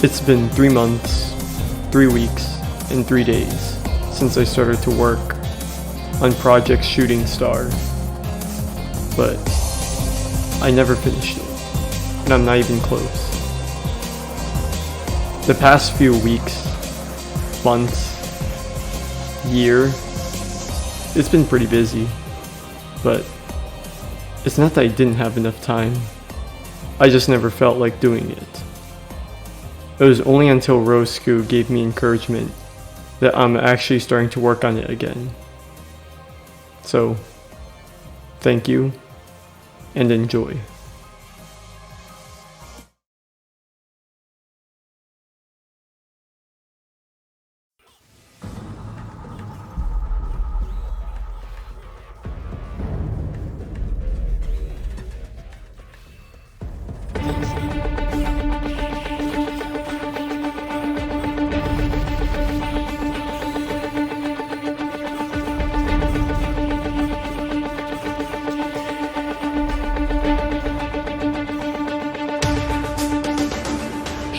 It's been 3 months, 3 weeks, and 3 days since I started to work on Project Shooting Star, but I never finished it, and I'm not even close. The past few weeks, months, year, it's been pretty busy, but it's not that I didn't have enough time. I just never felt like doing it. It was only until Roscoe gave me encouragement that I'm actually starting to work on it again. So, thank you, and enjoy.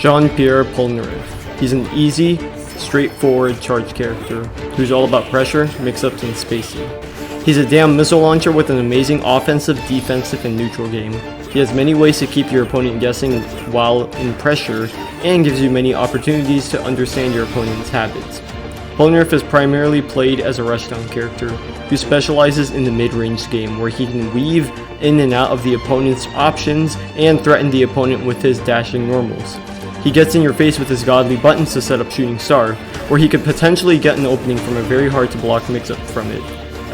Jean-Pierre Polnareff. He's an easy, straightforward charge character who's all about pressure, mix-ups, and spacing. He's a damn missile launcher with an amazing offensive, defensive, and neutral game. He has many ways to keep your opponent guessing while in pressure, and gives you many opportunities to understand your opponent's habits. Polnareff is primarily played as a rushdown character who specializes in the mid-range game, where he can weave in and out of the opponent's options and threaten the opponent with his dashing normals. He gets in your face with his godly buttons to set up Shooting Star, where he could potentially get an opening from a very hard to block mix-up from it.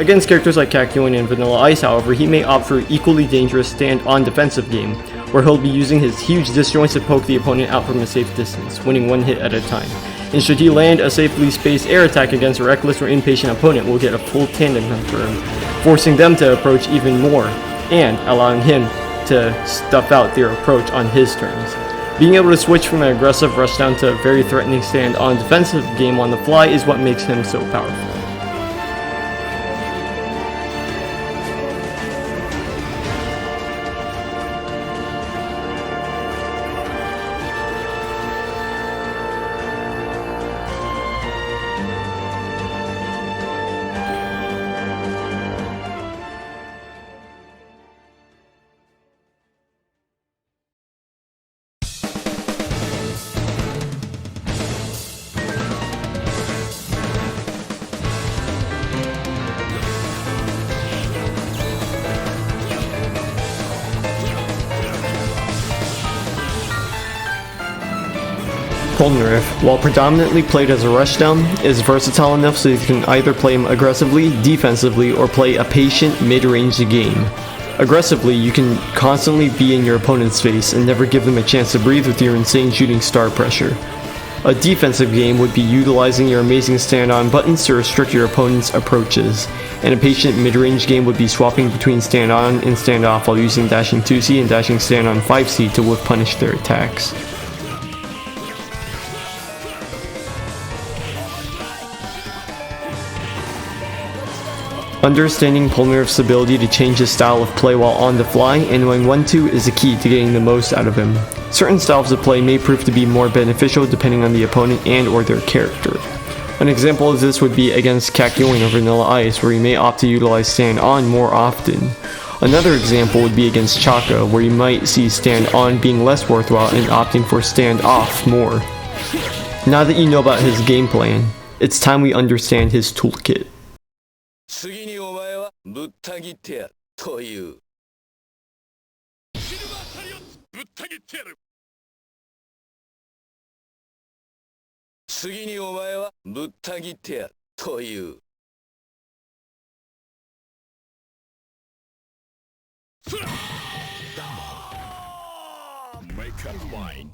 Against characters like Kakyoin and Vanilla Ice, however, he may opt for an equally dangerous stand-on defensive game, where he'll be using his huge disjoints to poke the opponent out from a safe distance, winning one hit at a time. And should he land a safely spaced air attack against a reckless or impatient opponent, we'll get a full tandem hunt for him, forcing them to approach even more, and allowing him to stuff out their approach on his terms. Being able to switch from an aggressive rushdown to a very threatening stand-on defensive game on the fly is what makes him so powerful. Polnareff, while predominantly played as a rushdown, is versatile enough so you can either play him aggressively, defensively, or play a patient mid-range game. Aggressively, you can constantly be in your opponent's face and never give them a chance to breathe with your insane Shooting Star pressure. A defensive game would be utilizing your amazing stand-on buttons to restrict your opponent's approaches, and a patient mid-range game would be swapping between stand-on and stand-off while using dashing 2C and dashing stand-on 5C to whiff punish their attacks. Understanding Polnareff's ability to change his style of play while on the fly and knowing when to is the key to getting the most out of him. Certain styles of play may prove to be more beneficial depending on the opponent and or their character. An example of this would be against Kakyoin or Vanilla Ice, where you may opt to utilize stand on more often. Another example would be against Chaka, where you might see stand on being less worthwhile and opting for stand off more. Now that you know about his game plan, it's time we understand his toolkit. 次にお前はぶった切ってやるという。シルバータリオンぶった切ってやる。次にお前はぶった切ってやるという。Make up line.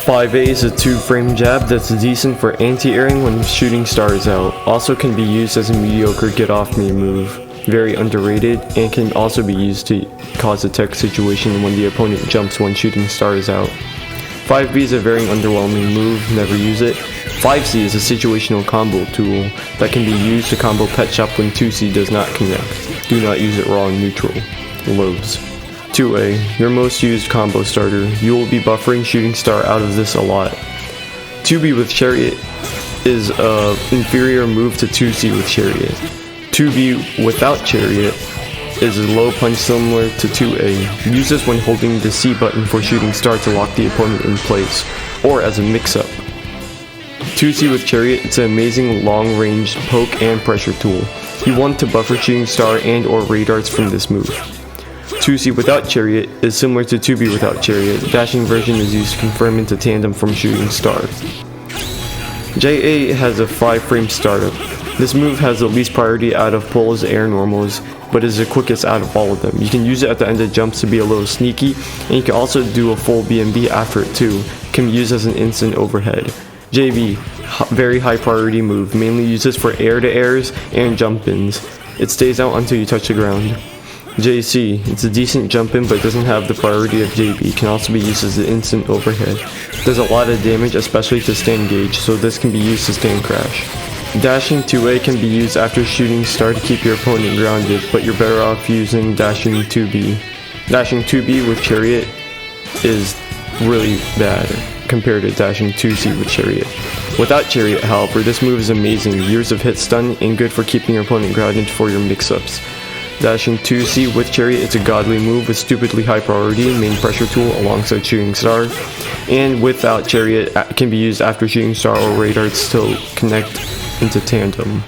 5A is a 2-frame jab that's decent for anti-airing when Shooting Star is out. Also can be used as a mediocre get-off-me move. Very underrated, and can also be used to cause a tech situation when the opponent jumps when Shooting Star is out. 5B is a very underwhelming move, never use it. 5C is a situational combo tool that can be used to combo Pet Shop when 2C does not connect. Do not use it raw and neutral. Loads. 2A, your most used combo starter. You will be buffering Shooting Star out of this a lot. 2B with Chariot is a inferior move to 2C with Chariot. 2B without Chariot is a low punch similar to 2A. Use this when holding the C button for Shooting Star to lock the opponent in place, or as a mix-up. 2C with Chariot, it's an amazing long-range poke and pressure tool. You want to buffer Shooting Star and or radars from this move. 2C without Chariot is similar to 2B without Chariot. The dashing version is used to confirm into tandem from Shooting Star. JA has a 5-frame startup. This move has the least priority out of Pola's air normals, but is the quickest out of all of them. You can use it at the end of jumps to be a little sneaky, and you can also do a full BMB after it too. Can be used as an instant overhead. JB, very high priority move, mainly uses for air to airs and jump ins. It stays out until you touch the ground. JC, it's a decent jump in but doesn't have the priority of JB, can also be used as an instant overhead. Does a lot of damage, especially to stand gauge, so this can be used to stand crash. Dashing 2A can be used after Shooting Star to keep your opponent grounded, but you're better off using Dashing 2B. Dashing 2B with Chariot is really bad compared to Dashing 2C with Chariot. Without Chariot, however, this move is amazing, years of hit stun, and good for keeping your opponent grounded for your mix-ups. Dashing 2C with Chariot, it's a godly move with stupidly high priority, main pressure tool alongside Shooting Star, and without Chariot can be used after Shooting Star or radars to connect into tandem.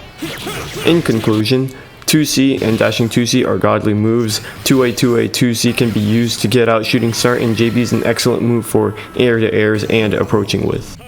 In conclusion, 2C and Dashing 2C are godly moves. 2A, 2A, 2C can be used to get out Shooting Star, and JB is an excellent move for air to airs and approaching with.